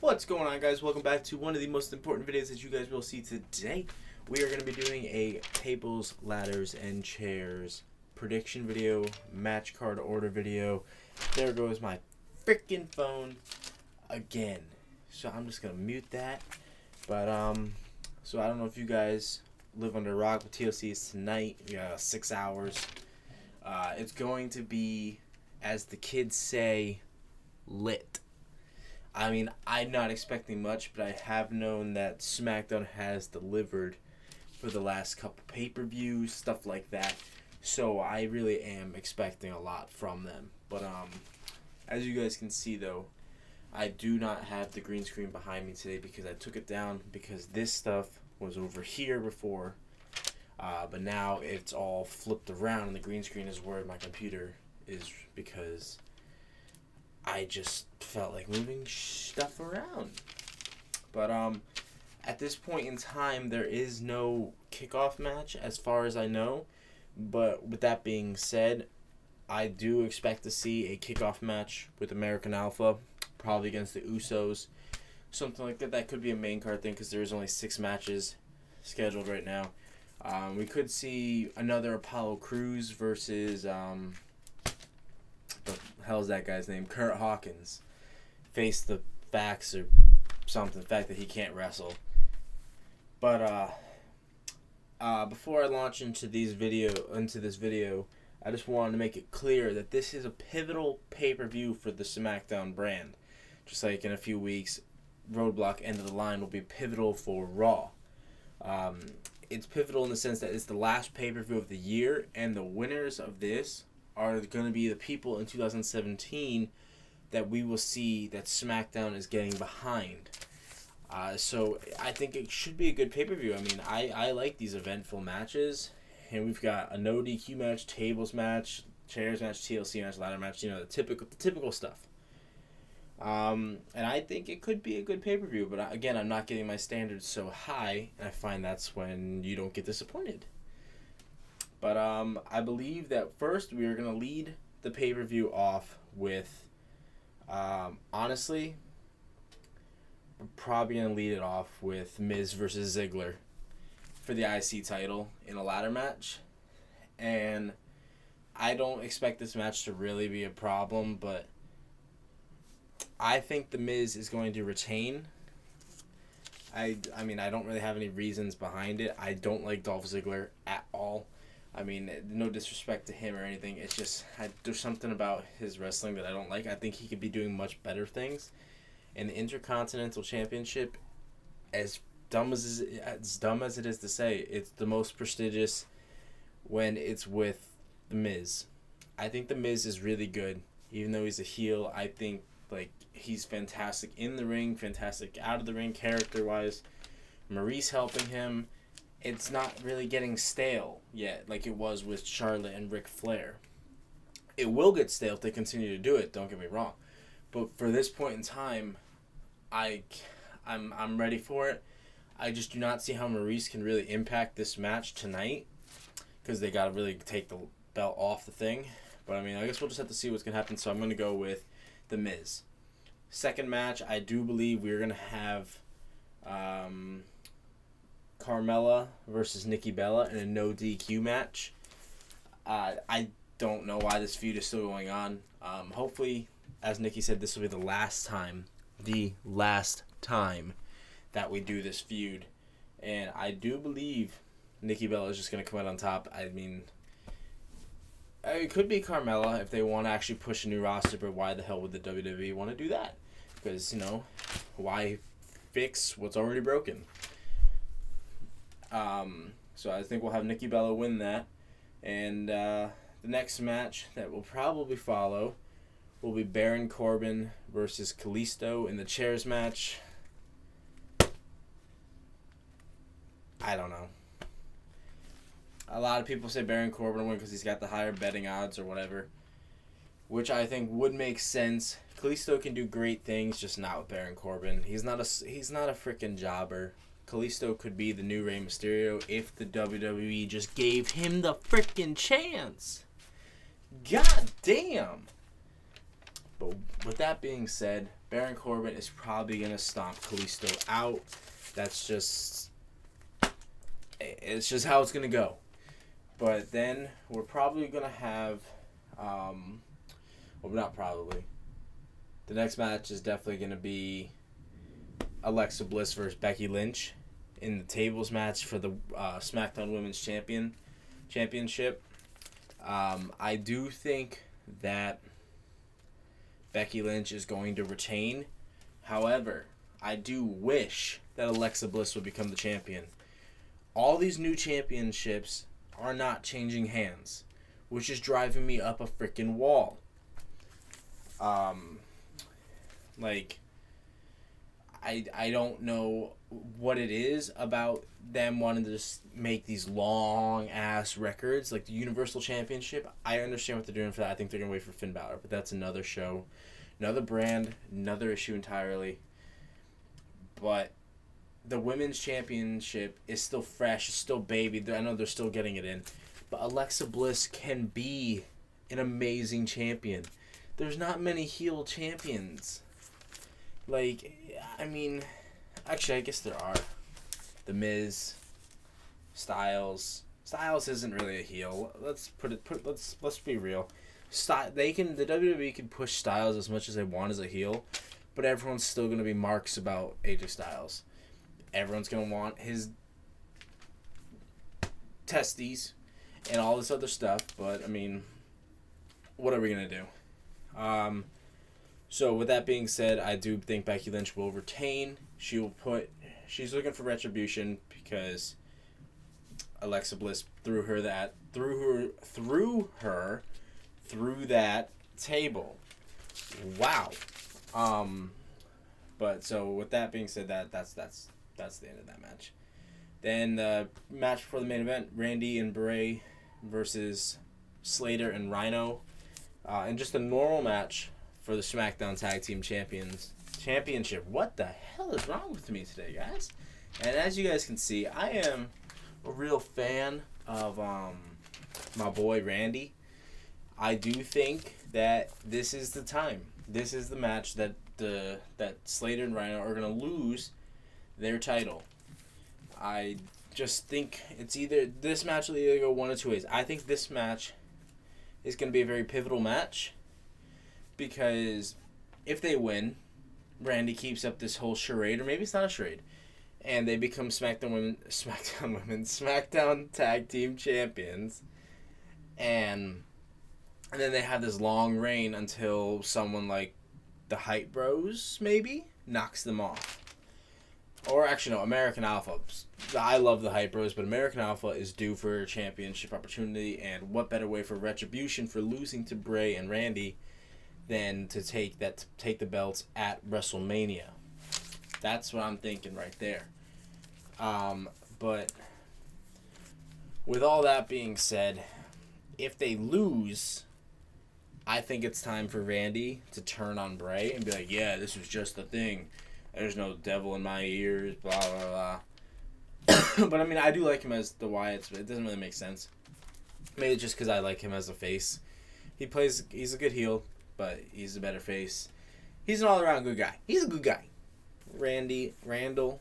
What's going on, guys? Welcome back to one of the most important videos that you guys will see today. We are going to be doing a tables, ladders, and chairs prediction video, match card order video. There goes my freaking phone again. So I'm just going to mute that. But, so I don't know if you guys live under a rock, but TLC is tonight. We got 6 hours. It's going to be, as the kids say, lit. I mean, I'm not expecting much, but I have known that SmackDown has delivered for the last couple pay-per-views, stuff like that. So I really am expecting a lot from them. But as you guys can see, though, I do not have the green screen behind me today because I took it down because this stuff was over here before. But now it's all flipped around, and the green screen is where my computer is because I just felt like moving stuff around. But at this point in time, there is no kickoff match as far as I know. But with that being said, I do expect to see a kickoff match with American Alpha, probably against the Usos. Something like that. That could be a main card thing because there is only 6 matches scheduled right now. We could see another Apollo Crews versus the hell's that guy's name? Kurt Hawkins. Face the facts or something. The fact that he can't wrestle. But before I launch into this video, I just wanted to make it clear that this is a pivotal pay-per-view for the SmackDown brand. Just like in a few weeks, Roadblock End of the Line will be pivotal for Raw. It's pivotal in the sense that it's the last pay-per-view of the year, and the winners of this are going to be the people in 2017 that we will see that SmackDown is getting behind. So I think it should be a good pay-per-view. I mean, I like these eventful matches. And we've got a no DQ match, tables match, chairs match, TLC match, ladder match, you know, the typical stuff. And I think it could be a good pay-per-view. But again, I'm not getting my standards so high, and I find that's when you don't get disappointed. But I believe that first we are going to lead the pay-per-view off with, honestly, we're probably going to lead it off with Miz versus Ziggler for the IC title in a ladder match. And I don't expect this match to really be a problem, but I think the Miz is going to retain. I mean, I don't really have any reasons behind it. I don't like Dolph Ziggler at all. I mean, no disrespect to him or anything. It's just there's something about his wrestling that I don't like. I think he could be doing much better things. And the Intercontinental Championship, as dumb as it is to say, it's the most prestigious when it's with The Miz. I think The Miz is really good, even though he's a heel. I think he's fantastic in the ring, fantastic out of the ring, character-wise. Maurice helping him. It's not really getting stale yet like it was with Charlotte and Ric Flair. It will get stale if they continue to do it, don't get me wrong. But for this point in time, I'm ready for it. I just do not see how Maurice can really impact this match tonight because they got to really take the belt off the thing. But I mean, I guess we'll just have to see what's going to happen. So I'm going to go with The Miz. Second match, I do believe we're going to have Carmella versus Nikki Bella in a no DQ match. I don't know why this feud is still going on. Hopefully, as Nikki said, this will be the last time that we do this feud. And I do believe Nikki Bella is just going to come out on top. I mean, it could be Carmella if they want to actually push a new roster, but why the hell would the WWE want to do that? Because, you know, why fix what's already broken? So I think we'll have Nikki Bella win that. And the next match that will probably follow will be Baron Corbin versus Kalisto in the chairs match. I don't know. A lot of people say Baron Corbin will win because he's got the higher betting odds or whatever, which I think would make sense. Kalisto can do great things, just not with Baron Corbin. He's not a freaking jobber. Kalisto could be the new Rey Mysterio if the WWE just gave him the freaking chance. God damn. But with that being said, Baron Corbin is probably going to stomp Kalisto out. That's just... It's just how it's going to go. But then we're probably going to have... well, not probably. The next match is definitely going to be Alexa Bliss versus Becky Lynch in the tables match for the SmackDown Women's Championship. I do think that Becky Lynch is going to retain. However, I do wish that Alexa Bliss would become the champion. All these new championships are not changing hands, which is driving me up a freaking wall. I don't know what it is about them wanting to just make these long ass records, like the Universal Championship. I understand what they're doing for that. I think they're gonna wait for Finn Balor, but that's another show, another brand, another issue entirely. But the Women's Championship is still fresh, it's still baby. I know they're still getting it in, but Alexa Bliss can be an amazing champion. There's not many heel champions. Actually, I guess there are. The Miz, Styles. Styles isn't really a heel. Let's be real. The WWE can push Styles as much as they want as a heel, but everyone's still gonna be marks about AJ Styles. Everyone's gonna want his testes and all this other stuff. But I mean, what are we gonna do? So with that being said, I do think Becky Lynch will retain. She's looking for retribution because Alexa Bliss threw her through that table. Wow. But so with that being said, that's the end of that match. Then the match for the main event, Randy and Bray versus Slater and Rhino. And just a normal match for the SmackDown Tag Team Championship. What the hell is wrong with me today, guys? And as you guys can see, I am a real fan of my boy Randy. I do think that this is the time. This is the match that Slater and Rhino are going to lose their title. I just think this match will either go one of two ways. I think this match is going to be a very pivotal match because if they win, Randy keeps up this whole charade, or maybe it's not a charade, and they become SmackDown Tag Team Champions, and then they have this long reign until someone like the Hype Bros maybe knocks them off. Or actually no, American Alpha. I love the Hype Bros, but American Alpha is due for a championship opportunity, and what better way for retribution for losing to Bray and Randy than to take the belts at WrestleMania. That's what I'm thinking right there. But with all that being said, if they lose, I think it's time for Randy to turn on Bray and be like, yeah, this was just a thing. There's no devil in my ears, blah, blah, blah. But, I mean, I do like him as the Wyatts, but it doesn't really make sense. Maybe just because I like him as a face. He's a good heel, but he's a better face. He's an all-around good guy. He's a good guy. Randall.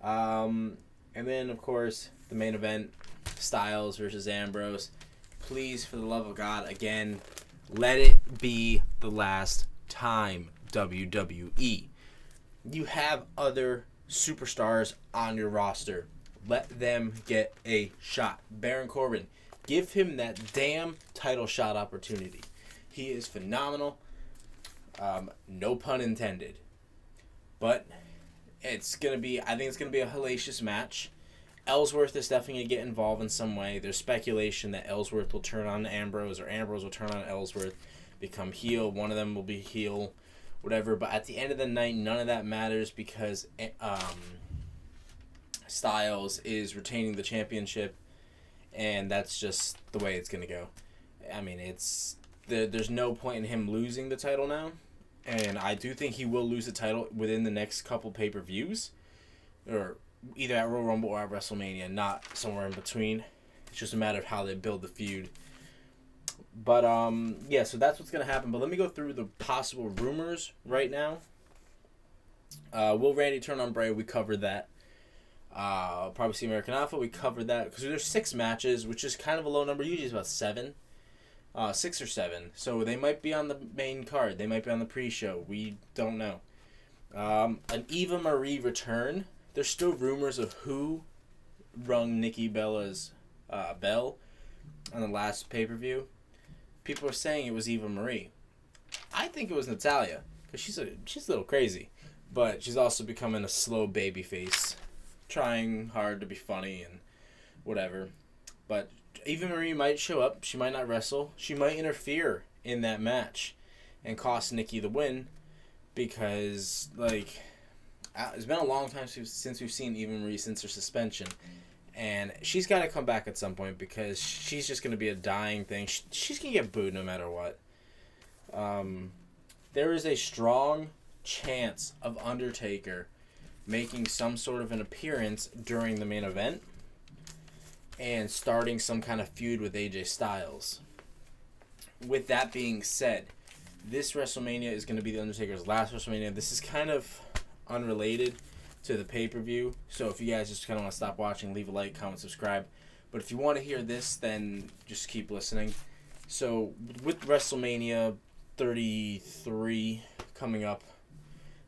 And then, of course, the main event, Styles versus Ambrose. Please, for the love of God, again, let it be the last time, WWE. You have other superstars on your roster. Let them get a shot. Baron Corbin, give him that damn title shot opportunity. He is phenomenal. No pun intended. But I think it's going to be a hellacious match. Ellsworth is definitely going to get involved in some way. There's speculation that Ellsworth will turn on Ambrose or Ambrose will turn on Ellsworth, become heel. One of them will be heel, whatever. But at the end of the night, none of that matters because Styles is retaining the championship, and that's just the way it's going to go. I mean, there's no point in him losing the title now, and I do think he will lose the title within the next couple pay-per-views, or either at Royal Rumble or at WrestleMania, not somewhere in between. It's just a matter of how they build the feud. But yeah, so that's what's gonna happen. But let me go through the possible rumors right now. Will Randy turn on Bray? We covered that. Probably see American Alpha. We covered that because there's 6 matches, which is kind of a low number. Usually it's about 7, 6 or 7. So they might be on the main card. They might be on the pre-show. We don't know. An Eva Marie return. There's still rumors of who rung Nikki Bella's bell on the last pay-per-view. People are saying it was Eva Marie. I think it was Natalya because she's a little crazy, but she's also becoming a slow baby face, trying hard to be funny and whatever. But Eva Marie might show up. She might not wrestle. She might interfere in that match and cost Nikki the win because, like, it's been a long time since we've seen Eva Marie since her suspension. And she's got to come back at some point because she's just going to be a dying thing. She's going to get booed no matter what. There is a strong chance of Undertaker making some sort of an appearance during the main event and starting some kind of feud with AJ Styles. With that being said, this WrestleMania is going to be the Undertaker's last WrestleMania. This is kind of unrelated to the pay-per-view, so if you guys just kind of want to stop watching, leave a like, comment, subscribe. But if you want to hear this, then just keep listening. So with WrestleMania 33 coming up,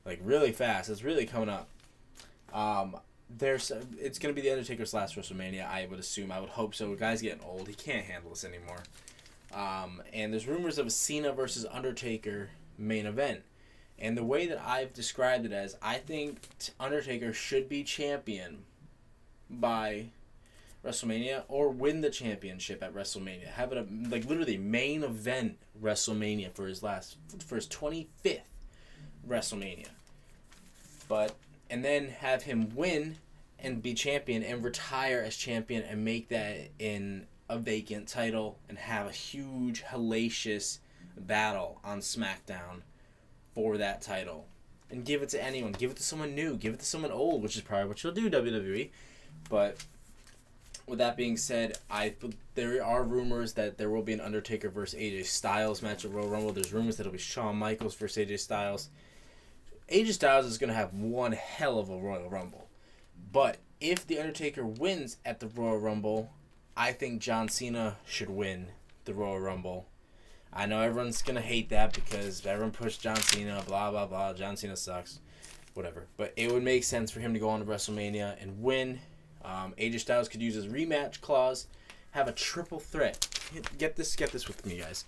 like, really fast, it's really coming up. It's going to be the Undertaker's last WrestleMania, I would assume. I would hope so. The guy's getting old. He can't handle this anymore. And there's rumors of a Cena versus Undertaker main event. And the way that I've described it as, I think Undertaker should be champion by WrestleMania or win the championship at WrestleMania. Have it literally main event WrestleMania for his 25th WrestleMania. And then have him win and be champion and retire as champion and make that in a vacant title and have a huge, hellacious battle on SmackDown for that title. And give it to anyone. Give it to someone new. Give it to someone old, which is probably what you'll do, WWE. But with that being said, there are rumors that there will be an Undertaker versus AJ Styles match at Royal Rumble. There's rumors that it'll be Shawn Michaels versus AJ Styles. AJ Styles is going to have one hell of a Royal Rumble. But if The Undertaker wins at the Royal Rumble, I think John Cena should win the Royal Rumble. I know everyone's going to hate that because everyone pushed John Cena, blah, blah, blah. John Cena sucks. Whatever. But it would make sense for him to go on to WrestleMania and win. AJ Styles could use his rematch clause. Have a triple threat. Get this with me, guys.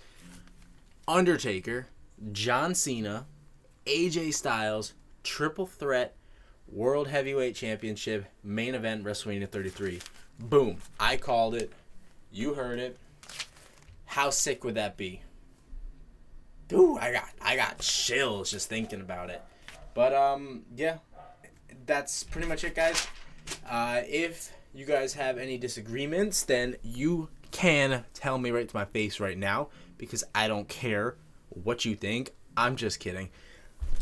Undertaker, John Cena, AJ Styles, triple threat, World Heavyweight Championship, main event, WrestleMania 33. Boom. I called it. You heard it. How sick would that be? Ooh, I got chills just thinking about it. But yeah, that's pretty much it, guys. If you guys have any disagreements, then you can tell me right to my face right now because I don't care what you think. I'm just kidding.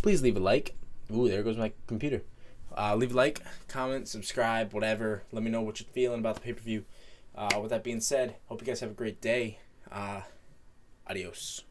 Please leave a like. Ooh, there goes my computer. Leave a like, comment, subscribe, whatever. Let me know what you're feeling about the pay-per-view. With that being said, hope you guys have a great day. Adios.